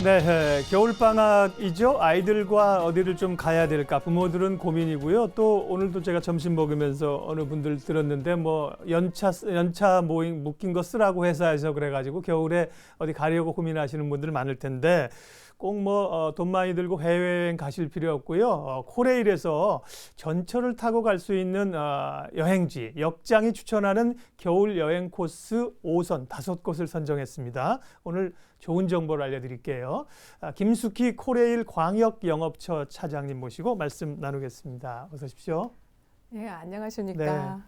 네, 겨울방학이죠. 아이들과 어디를 좀 가야 될까 부모들은 고민이고요. 또 오늘도 제가 점심 먹으면서 어느 분들 들었는데 뭐 연차 모임 묶인 거 쓰라고 회사에서 그래가지고 겨울에 어디 가려고 고민하시는 분들 많을 텐데 꼭 뭐 돈 많이 들고 해외여행 가실 필요 없고요. 코레일에서 전철을 타고 갈 수 있는 여행지, 역장이 추천하는 겨울 여행 코스 5선 5곳을 선정했습니다. 오늘 좋은 정보를 알려드릴게요. 김숙희 코레일 광역영업처 차장님 모시고 말씀 나누겠습니다. 어서 오십시오. 네, 안녕하십니까. 네.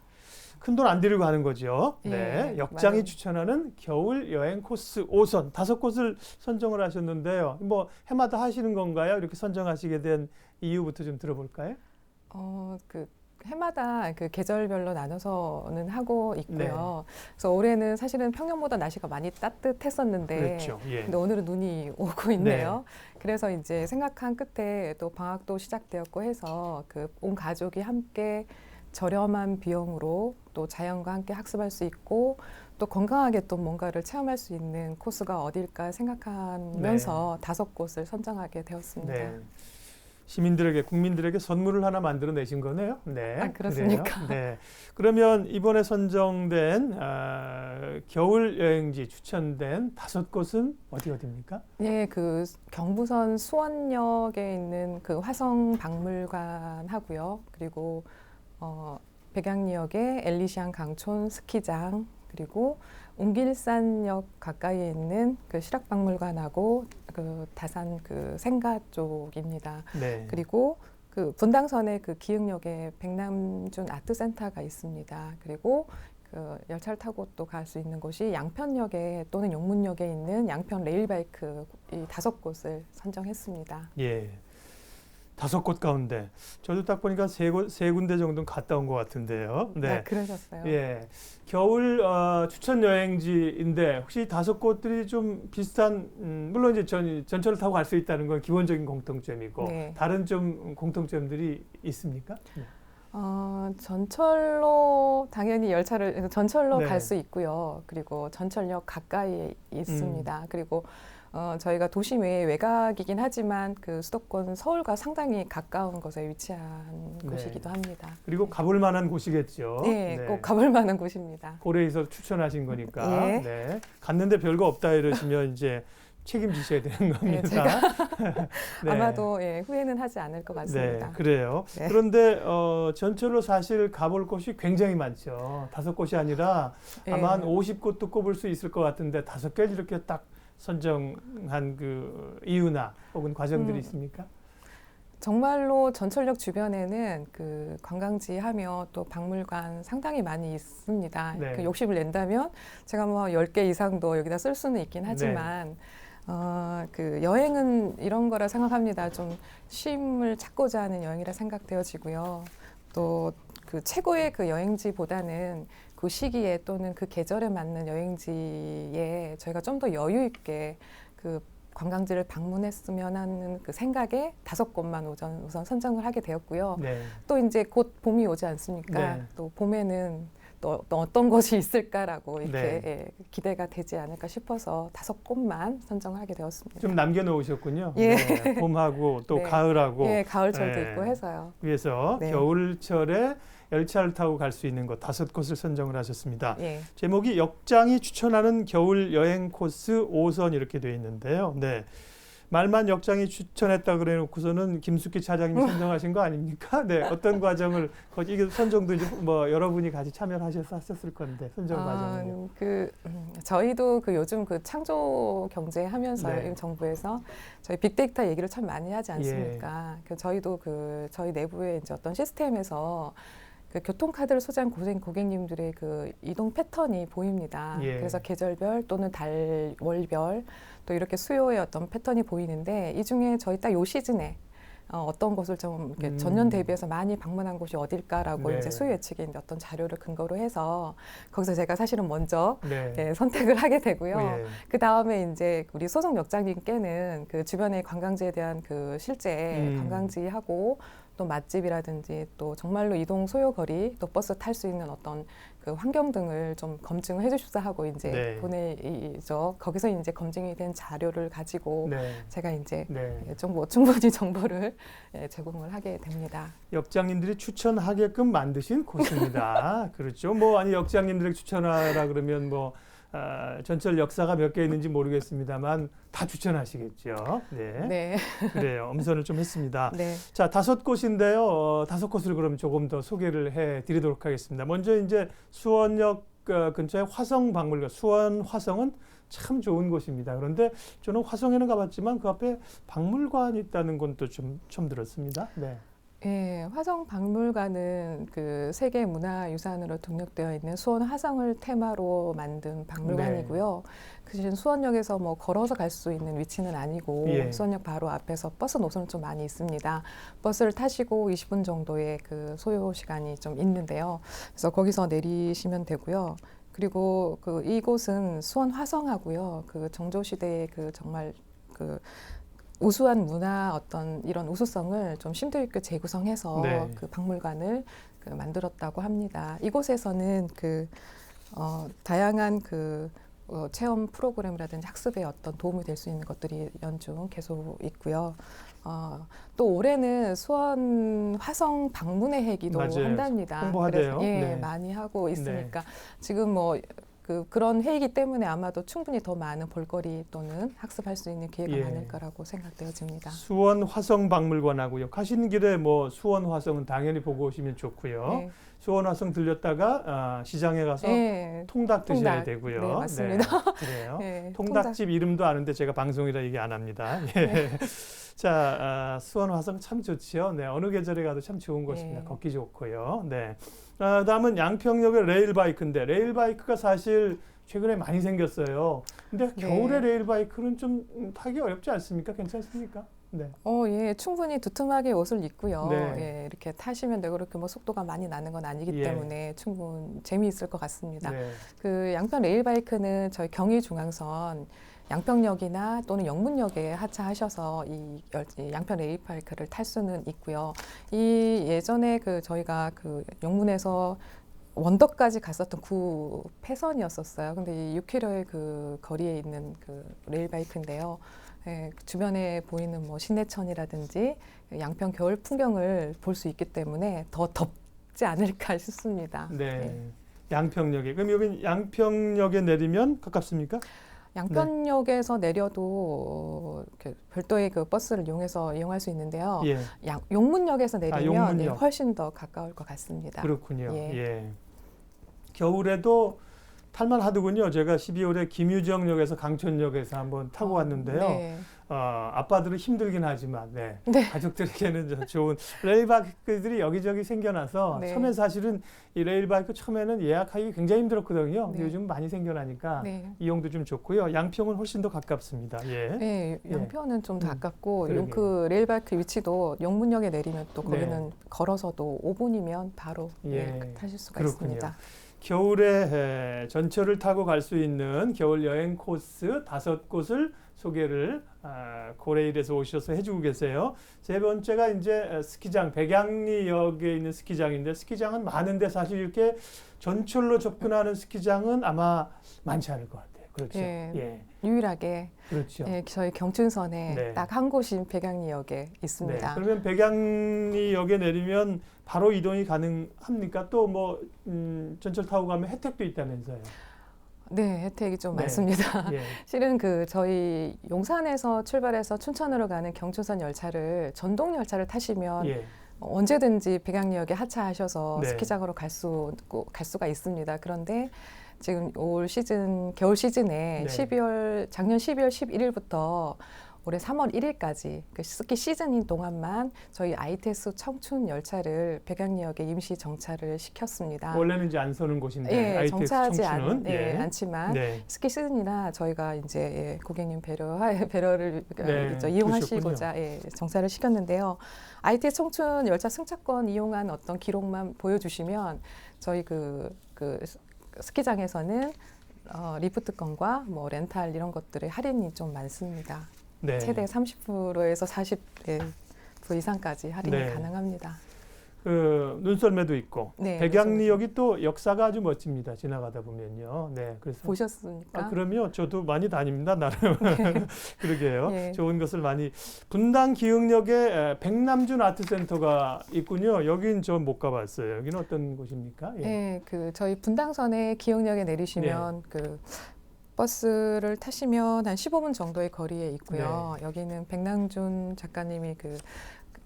큰 돈 안 들이고 가는 거죠. 예, 네, 역장이 추천하는 겨울 여행 코스 5선 5곳을 선정을 하셨는데요. 뭐 해마다 하시는 건가요? 이렇게 선정하시게 된 이유부터 좀 들어볼까요? 해마다 그 계절별로 나눠서는 하고 있고요. 네. 그래서 올해는 사실은 평년보다 날씨가 많이 따뜻했었는데, 그렇죠. 예. 근데 오늘은 눈이 오고 있네요. 그래서 이제 생각한 끝에 또 방학도 시작되었고 해서 그 온 가족이 함께 저렴한 비용으로 또 자연과 함께 학습할 수 있고 또 건강하게 또 뭔가를 체험할 수 있는 코스가 어딜까 생각하면서 5곳을 선정하게 되었습니다. 네. 시민들에게, 국민들에게 선물을 하나 만들어 내신 거네요. 네. 아, 그렇습니까? 그래요? 네. 그러면 이번에 선정된 겨울 여행지 추천된 5곳은 어디입니까? 예, 그 경부선 수원역에 있는 그 화성 박물관하고요. 그리고 백양리역의 엘리시안 강촌 스키장, 그리고 웅길산역 가까이에 있는 그 실학박물관하고 그 다산 그 생가 쪽입니다. 네. 그리고 그 분당선의 그 기흥역에 백남준 아트센터가 있습니다. 그리고 그 열차를 타고 또 갈 수 있는 곳이 양편역에 또는 용문역에 있는 양편 레일바이크 이 5곳을 선정했습니다. 예. 5곳 가운데 저도 딱 보니까 세 군데 정도는 갔다 온 것 같은데요. 네, 그러셨어요. 예. 겨울 추천 여행지인데 혹시 5곳들이 좀 비슷한 물론 이제 전철을 타고 갈 수 있다는 건 기본적인 공통점이고 네. 다른 좀 공통점들이 있습니까? 네. 전철로 당연히 전철로 네. 갈 수 있고요. 그리고 전철역 가까이에 있습니다. 그리고 저희가 도심 외곽이긴 하지만 그 수도권 서울과 상당히 가까운 곳에 위치한 곳이기도 합니다. 그리고 가볼 만한 곳이겠죠. 네, 꼭 가볼 만한 곳입니다. 고래에서 추천하신 거니까. 예. 네. 갔는데 별거 없다 이러시면 이제 책임지셔야 되는 겁니다. 제가 네. 아마도 후회는 하지 않을 것 같습니다. 네, 그래요. 네. 그런데 전철로 사실 가볼 곳이 굉장히 많죠. 5곳이 아니라 아마 한 50곳도 꼽을 수 있을 것 같은데 5개를 이렇게 딱 선정한 그 이유나 혹은 과정들이 있습니까? 정말로 전철역 주변에는 그 관광지 하며 또 박물관 상당히 많이 있습니다. 네. 그 욕심을 낸다면 제가 뭐 10개 이상도 여기다 쓸 수는 있긴 하지만 그 여행은 이런 거라 생각합니다. 좀 쉼을 찾고자 하는 여행이라 생각되어지고요. 또 그 최고의 그 여행지보다는 그 시기에 또는 그 계절에 맞는 여행지에 저희가 좀 더 여유 있게 그 관광지를 방문했으면 하는 그 생각에 5곳만 우선 선정을 하게 되었고요. 네. 또 이제 곧 봄이 오지 않습니까? 네. 또 봄에는 또 어떤 것이 있을까라고 이렇게 네. 기대가 되지 않을까 싶어서 5곳만 선정하게 되었습니다. 좀 남겨놓으셨군요. 예. 네. 봄하고 또 네. 가을하고 예, 가을철도 네. 있고 해서요. 위해서 네. 겨울철에 열차를 타고 갈 수 있는 곳 5곳을 선정을 하셨습니다. 예. 제목이 역장이 추천하는 겨울 여행 코스 5선 이렇게 되어 있는데요. 네. 말만 역장이 추천했다 그래 놓고서는 김숙희 차장님이 선정하신 거 아닙니까? 네. 어떤 과정을 이게 선정도 이제 뭐 여러분이 같이 참여를 하셨을 건데 선정 과정은요. 저희도 그 요즘 그 창조 경제 하면서 네. 정부에서 저희 빅데이터 얘기를 참 많이 하지 않습니까? 그 저희도 그 저희 내부의 이제 어떤 시스템에서 그 교통카드를 소지한 고객님들의 그 이동 패턴이 보입니다. 예. 그래서 계절별 또는 월별 또 이렇게 수요의 어떤 패턴이 보이는데 이 중에 저희 딱 요 시즌에 어떤 곳을 좀 이렇게 전년 대비해서 많이 방문한 곳이 어딜까라고 네. 이제 수요 예측의 어떤 자료를 근거로 해서 거기서 제가 사실은 먼저 네. 선택을 하게 되고요. 예. 그 다음에 이제 우리 소속 역장님께는 그 주변의 관광지에 대한 그 실제 관광지하고 또 맛집이라든지 또 정말로 이동 소요거리 또 버스 탈 수 있는 어떤 그 환경 등을 좀 검증을 해주십사 하고 이제 네. 보내죠. 거기서 이제 검증이 된 자료를 가지고 네. 제가 이제 네. 충분히 정보를 제공을 하게 됩니다. 역장님들이 추천하게끔 만드신 코스입니다. 그렇죠. 뭐 아니 역장님들에게 추천하라 그러면 뭐 전철 역사가 몇 개 있는지 모르겠습니다만 다 추천하시겠죠. 네. 네. 그래요. 엄선을 좀 했습니다. 네. 자, 5곳인데요. 5곳을 그럼 조금 더 소개를 해드리도록 하겠습니다. 먼저 이제 수원역 근처에 화성박물관, 수원 화성은 참 좋은 곳입니다. 그런데 저는 화성에는 가봤지만 그 앞에 박물관이 있다는 건 또 좀 처음 들었습니다. 네. 예, 화성박물관은 그 세계문화유산으로 등록되어 있는 수원 화성을 테마로 만든 박물관이고요. 그 대신 수원역에서 뭐 걸어서 갈 수 있는 위치는 아니고 예. 수원역 바로 앞에서 버스 노선은 좀 많이 있습니다. 버스를 타시고 20분 정도의 그 소요 시간이 좀 있는데요. 그래서 거기서 내리시면 되고요. 그리고 그 이곳은 수원 화성하고요. 그 정조시대의 그 정말 그 우수한 문화 어떤 이런 우수성을 좀 심도 있게 재구성해서 네. 그 박물관을 그 만들었다고 합니다. 이곳에서는 그 다양한 그 체험 프로그램이라든지 학습에 어떤 도움이 될 수 있는 것들이 연중 계속 있고요. 또 올해는 수원 화성 방문의 해기도 맞아요. 한답니다. 홍보하대요. 그래서 예, 네. 많이 하고 있으니까 지금 뭐 그런 회의이기 때문에 아마도 충분히 더 많은 볼거리 또는 학습할 수 있는 기회가 예. 많을 거라고 생각되어집니다. 수원 화성 박물관하고요. 가시는 길에 뭐 수원 화성은 당연히 보고 오시면 좋고요. 네. 수원 화성 들렸다가 시장에 가서 네. 통닭 드셔야 통닭. 되고요. 네, 맞습니다. 네, 그래요. 네, 통닭집 이름도 아는데 제가 방송이라 얘기 안 합니다. 예. 자, 수원 화성 참 좋지요. 네, 어느 계절에 가도 참 좋은 곳입니다. 네. 걷기 좋고요. 네. 다음은 양평역의 레일바이크인데 레일바이크가 사실 최근에 많이 생겼어요. 근데 네. 겨울에 레일바이크는 좀 타기 어렵지 않습니까? 괜찮습니까? 네. 예, 충분히 두툼하게 옷을 입고요. 네. 예, 이렇게 타시면 되고 그렇게 뭐 속도가 많이 나는 건 아니기 예. 때문에 충분 재미있을 것 같습니다. 네. 그 양평 레일바이크는 저희 경의중앙선 양평역이나 또는 영문역에 하차하셔서 이 양평 레일바이크를 탈 수는 있고요. 이 예전에 그 저희가 그 영문에서 원덕까지 갔었던 구 폐선이었었어요. 근데 이 6km의 그 거리에 있는 그 레일바이크인데요. 예, 주변에 보이는 뭐 신내천이라든지 양평 겨울 풍경을 볼 수 있기 때문에 더 덥지 않을까 싶습니다. 네. 네. 양평역에. 그럼 여기 양평역에 내리면 가깝습니까? 양평역에서 내려도 이렇게 별도의 그 버스를 이용할 수 있는데요. 예. 용문역에서 내리면 용문역. 네, 훨씬 더 가까울 것 같습니다. 그렇군요. 예. 예. 겨울에도 탈만 하더군요. 제가 12월에 김유정역에서 강촌역에서 한번 타고 왔는데요. 네. 아빠들은 힘들긴 하지만 네. 네. 가족들에게는 저 좋은 레일바이크들이 여기저기 생겨나서 네. 처음에 사실은 이 레일바이크 처음에는 예약하기 굉장히 힘들었거든요. 네. 요즘 많이 생겨나니까 네. 이용도 좀 좋고요. 양평은 훨씬 더 가깝습니다. 예. 네, 양평은 좀 더 가깝고 그러게요. 그 레일바이크 위치도 영문역에 내리면 또 네. 거기는 걸어서도 5분이면 바로 예. 타실 수가 그렇군요. 있습니다. 겨울에 전철을 타고 갈 수 있는 겨울 여행 코스 5곳을 소개를 고레일에서 오셔서 해주고 계세요. 세 번째가 이제 스키장, 백양리역에 있는 스키장인데 스키장은 많은데 사실 이렇게 전철로 접근하는 스키장은 아마 많지 않을 것 같아요. 그렇죠. 예. 예. 유일하게 그렇죠. 예, 저희 경춘선에 네. 딱 한 곳인 백양리역에 네. 있습니다. 그러면 백양리역에 내리면 바로 이동이 가능합니까? 또 뭐 전철 타고 가면 혜택도 있다면서요. 네, 혜택이 좀 네. 많습니다. 예. 실은 그 저희 용산에서 출발해서 춘천으로 가는 경춘선 열차를 전동 열차를 타시면 예. 언제든지 백양리역에 하차하셔서 네. 스키장으로 갈 수가 있습니다. 그런데 지금 올 시즌 겨울 시즌에 네. 작년 12월 11일부터 올해 3월 1일까지 그 스키 시즌인 동안만 저희 ITS 청춘 열차를 백양리역에 임시 정차를 시켰습니다. 원래는 이제 안 서는 곳인데 예, ITX 정차하지 청춘은 예. 않지만 네. 스키 시즌이라 저희가 이제 고객님 배려를 네, 이용하시고자 정차를 시켰는데요. ITS 청춘 열차 승차권 이용한 어떤 기록만 보여주시면 저희 그 스키장에서는 리프트권과 뭐 렌탈 이런 것들의 할인이 좀 많습니다. 네. 최대 30%에서 40% 이상까지 할인이 네. 가능합니다. 그 눈썰매도 있고 네, 백양리역이 또 역사가 아주 멋집니다. 지나가다 보면요. 네, 그래서 보셨습니까? 그럼요. 저도 많이 다닙니다. 나름 그러게요. 네. 좋은 것을 많이. 분당 기흥역에 백남준 아트센터가 있군요. 여긴 저 못 가봤어요. 여기는 어떤 곳입니까? 예. 네, 그 저희 분당선에 기흥역에 내리시면 그 버스를 타시면 한 15분 정도의 거리에 있고요. 여기는 백남준 작가님이 그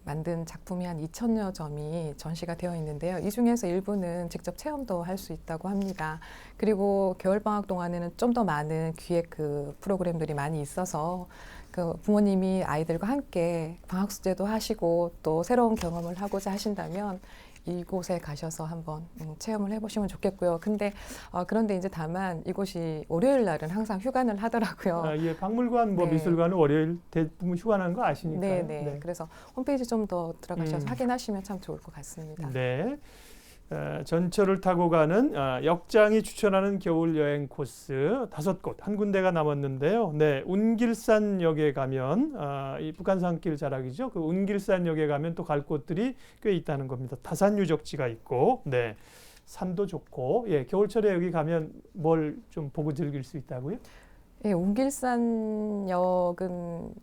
만든 작품이 한 2,000여 점이 전시가 되어 있는데요. 이 중에서 일부는 직접 체험도 할 수 있다고 합니다. 그리고 겨울방학 동안에는 좀 더 많은 기획 그 프로그램들이 많이 있어서 그 부모님이 아이들과 함께 방학 숙제도 하시고 또 새로운 경험을 하고자 하신다면 이곳에 가셔서 한번 체험을 해보시면 좋겠고요. 그런데 이제 다만 이곳이 월요일 날은 항상 휴관을 하더라고요. 아, 예, 박물관, 뭐 네. 미술관은 월요일 대부분 휴관하는 거 아시니까요. 네. 그래서 홈페이지 좀 더 들어가셔서 확인하시면 참 좋을 것 같습니다. 네. 전철을 타고 가는 역장이 추천하는 겨울 여행 코스 5곳 한 군데가 남았는데요. 네, 운길산역에 가면 이 북한산길 자락이죠. 그 운길산역에 가면 또 갈 곳들이 꽤 있다는 겁니다. 다산 유적지가 있고, 네, 산도 좋고, 예, 겨울철에 여기 가면 뭘 좀 보고 즐길 수 있다고요? 예, 운길산역은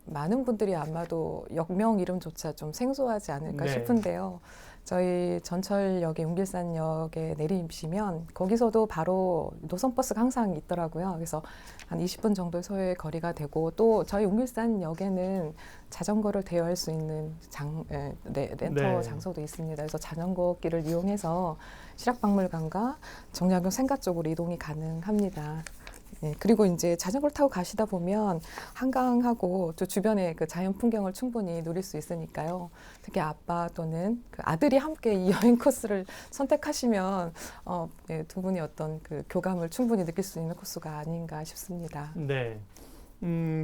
많은 분들이 아마도 역명 이름조차 좀 생소하지 않을까 네. 싶은데요. 저희 전철역에 운길산역에 내리시면 거기서도 바로 노선버스가 항상 있더라고요. 그래서 한 20분 정도의 소요의 거리가 되고 또 저희 운길산역에는 자전거를 대여할 수 있는 렌터 네. 장소도 있습니다. 그래서 자전거길을 이용해서 실학박물관과 정약용 생가 쪽으로 이동이 가능합니다. 네, 그리고 이제 자전거를 타고 가시다 보면 한강하고 또 주변의 그 자연 풍경을 충분히 누릴 수 있으니까요. 특히 아빠 또는 그 아들이 함께 이 여행 코스를 선택하시면 두 분이 어떤 그 교감을 충분히 느낄 수 있는 코스가 아닌가 싶습니다. 네.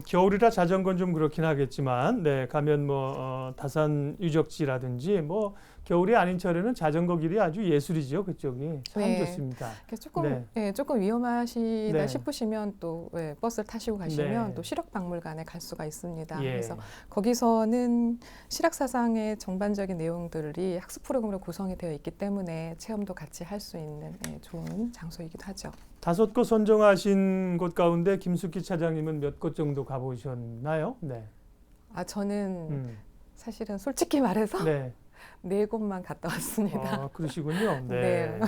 겨울이라 자전거는 좀 그렇긴 하겠지만, 네, 가면 뭐 다산 유적지라든지 뭐 겨울이 아닌 철에는 자전거 길이 아주 예술이죠. 그쪽이 참 네. 좋습니다. 조금 위험하시다 네. 싶으시면 또 버스를 타시고 가시면 네. 또 실학박물관에 갈 수가 있습니다. 예. 그래서 거기서는 실학사상의 전반적인 내용들이 학습 프로그램으로 구성이 되어 있기 때문에 체험도 같이 할 수 있는 좋은 장소이기도 하죠. 5곳 선정하신 곳 가운데 김숙희 차장님은 몇 곳 정도 가보셨나요? 네. 저는 사실은 솔직히 말해서 네. 4곳만 갔다 왔습니다. 그러시군요. 네. 네.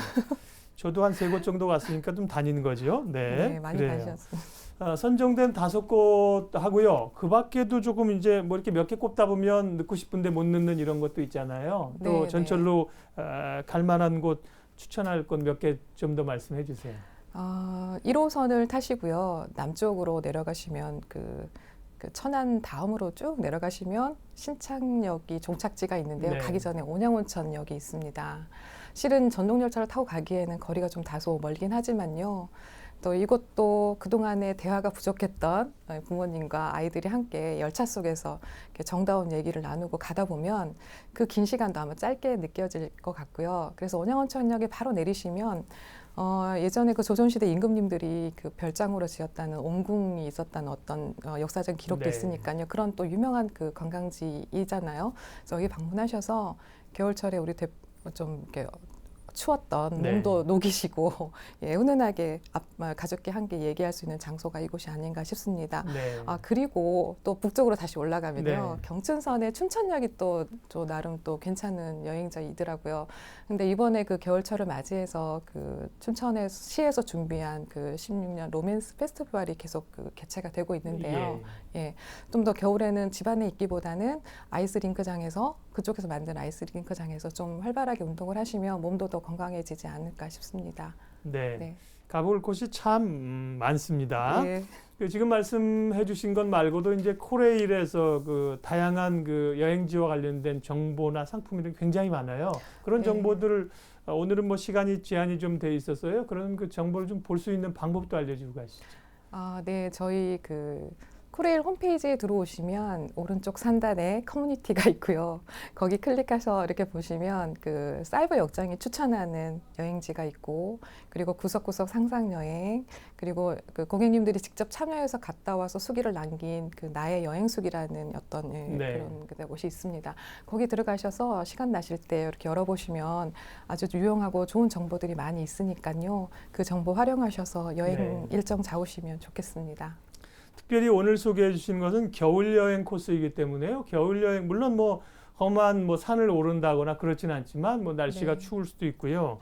저도 한 3곳 정도 갔으니까 좀 다니는 거죠. 네. 많이 그래요. 가셨습니다. 선정된 5곳 하고요. 그 밖에도 조금 이제 뭐 이렇게 몇 개 꼽다 보면 넣고 싶은데 못 넣는 이런 것도 있잖아요. 또 네, 전철로 갈 만한 곳 추천할 곳 몇 개 좀 더 말씀해 주세요. 1호선을 타시고요. 남쪽으로 내려가시면 그 천안 다음으로 쭉 내려가시면 신창역이 종착지가 있는데요. 네. 가기 전에 온양온천역이 있습니다. 실은 전동열차를 타고 가기에는 거리가 좀 다소 멀긴 하지만요. 또 이곳도 그동안에 대화가 부족했던 부모님과 아이들이 함께 열차 속에서 이렇게 정다운 얘기를 나누고 가다 보면 그 긴 시간도 아마 짧게 느껴질 것 같고요. 그래서 온양온천역에 바로 내리시면 예전에 그 조선시대 임금님들이 그 별장으로 지었다는 옹궁이 있었다는 어떤 역사적 기록도 네. 있으니까요. 그런 또 유명한 그 관광지이잖아요. 그래서 여기 방문하셔서 겨울철에 우리 좀 이렇게 추웠던 네. 몸도 녹이시고 은은하게 가족과 함께 얘기할 수 있는 장소가 이곳이 아닌가 싶습니다. 네. 그리고 또 북쪽으로 다시 올라가면요. 네. 경춘선에 춘천역이 또 나름 또 괜찮은 여행지이더라고요. 근데 이번에 그 겨울철을 맞이해서 그 춘천의 시에서 준비한 그 16년 로맨스 페스티벌이 계속 그 개최가 되고 있는데요. 좀 더 겨울에는 집안에 있기보다는 아이스링크장에서 그쪽에서 만든 아이스링크장에서 좀 활발하게 운동을 하시면 몸도 더 건강해지지 않을까 싶습니다. 네. 네. 가볼 곳이 참 많습니다. 네. 지금 말씀해 주신 것 말고도 이제 코레일에서 그 다양한 그 여행지와 관련된 정보나 상품이 굉장히 많아요. 그런 네. 정보들을 오늘은 뭐 시간이 제한이 좀 돼 있었어요. 그런 그 정보를 좀 볼 수 있는 방법도 알려주고 가시죠. 네, 저희 그 코레일 홈페이지에 들어오시면 오른쪽 상단에 커뮤니티가 있고요. 거기 클릭해서 이렇게 보시면 그 사이버 역장이 추천하는 여행지가 있고, 그리고 구석구석 상상 여행, 그리고 그 고객님들이 직접 참여해서 갔다 와서 수기를 남긴 그 나의 여행 수기라는 어떤 그런 곳이 있습니다. 거기 들어가셔서 시간 나실 때 이렇게 열어보시면 아주 유용하고 좋은 정보들이 많이 있으니까요. 그 정보 활용하셔서 여행 일정 잡으시면 좋겠습니다. 특별히 오늘 소개해 주신 것은 겨울 여행 코스이기 때문에요. 겨울 여행 물론 뭐 험한 뭐 산을 오른다거나 그렇지는 않지만 뭐 날씨가 추울 수도 있고요.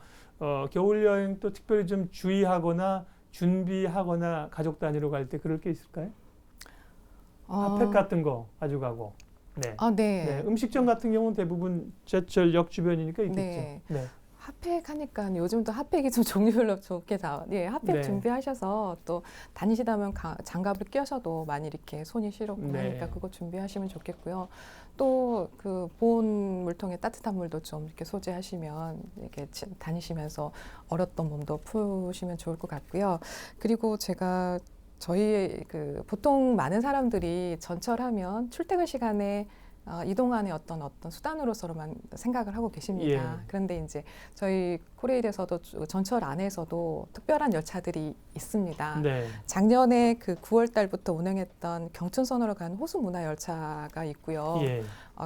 겨울 여행 또 특별히 좀 주의하거나 준비하거나 가족 단위로 갈 때 그럴 게 있을까요? 핫팩 같은 거 가져가고. 네. 네. 음식점 같은 경우는 대부분 제철 역 주변이니까 있겠죠. 네. 핫팩 하니까 요즘도 핫팩이 좀 종류별로 좋게 나와. 예, 핫팩 준비하셔서 또 다니시다 보면 장갑을 끼셔도 많이 이렇게 손이 시렵고 하니까 그거 준비하시면 좋겠고요. 또 그 보온 물통에 따뜻한 물도 좀 이렇게 소지하시면 이렇게 다니시면서 얼었던 몸도 푸시면 좋을 것 같고요. 그리고 제가 저희 그 보통 많은 사람들이 전철하면 출퇴근 시간에 이동안의 어떤 수단으로서만 생각을 하고 계십니다. 그런데 이제 저희 코레일에서도 전철 안에서도 특별한 열차들이 있습니다. 작년에 그 9월 달부터 운행했던 경춘선으로 가는 호수문화열차가 있고요.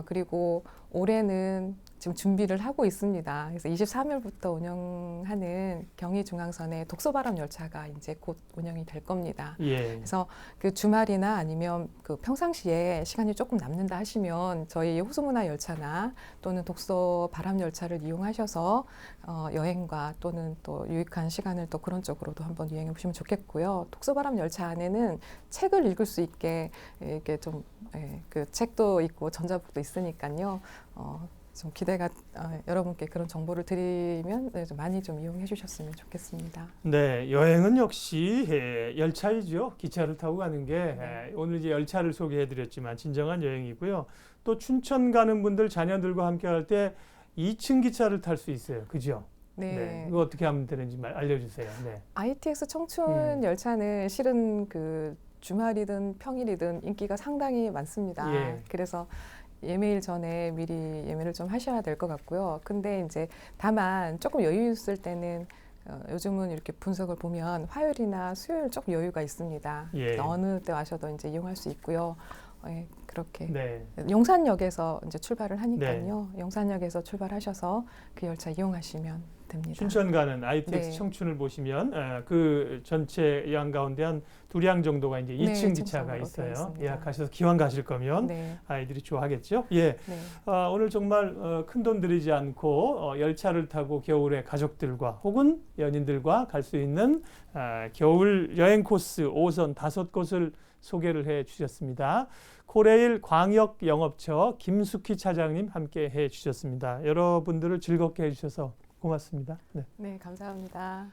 그리고 올해는 지금 준비를 하고 있습니다. 그래서 23일부터 운영하는 경의중앙선의 독서바람 열차가 이제 곧 운영이 될 겁니다. 그래서 그 주말이나 아니면 그 평상시에 시간이 조금 남는다 하시면 저희 호수문화 열차나 또는 독서바람 열차를 이용하셔서 여행과 또는 또 유익한 시간을 또 그런 쪽으로도 한번 유행해 보시면 좋겠고요. 독서바람 열차 안에는 책을 읽을 수 있게 이렇게 좀 그 책도 있고 전자북도 있으니까요. 좀 기대가 여러분께 그런 정보를 드리면 좀 많이 좀 이용해 주셨으면 좋겠습니다. 네, 여행은 역시 열차이죠. 기차를 타고 가는 게 오늘 이제 열차를 소개해 드렸지만 진정한 여행이고요. 또 춘천 가는 분들 자녀들과 함께 할 때 2층 기차를 탈 수 있어요. 그죠? 네. 이거 어떻게 하면 되는지 알려주세요. 네. ITX 청춘 열차는 실은 그 주말이든 평일이든 인기가 상당히 많습니다. 그래서 예매일 전에 미리 예매를 좀 하셔야 될 것 같고요. 근데 이제 다만 조금 여유 있을 때는 요즘은 이렇게 분석을 보면 화요일이나 수요일 조금 여유가 있습니다. 어느 때 와셔도 이제 이용할 수 있고요. 그렇게 용산역에서 이제 출발을 하니까요. 용산역에서 출발하셔서 그 열차 이용하시면 됩니다. 춘천 가는 ITX 청춘을 보시면 그 전체 양 가운데 한 2량 정도가 이제 2층 기차가 있어요. 예약하셔서 기왕 가실 거면 아이들이 좋아하겠죠. 오늘 정말 큰 돈 들이지 않고 열차를 타고 겨울에 가족들과 혹은 연인들과 갈 수 있는 겨울 여행 코스 5선 5곳을 소개를 해 주셨습니다. 코레일 광역 영업처 김숙희 차장님 함께 해 주셨습니다. 여러분들을 즐겁게 해 주셔서 고맙습니다. 네, 감사합니다.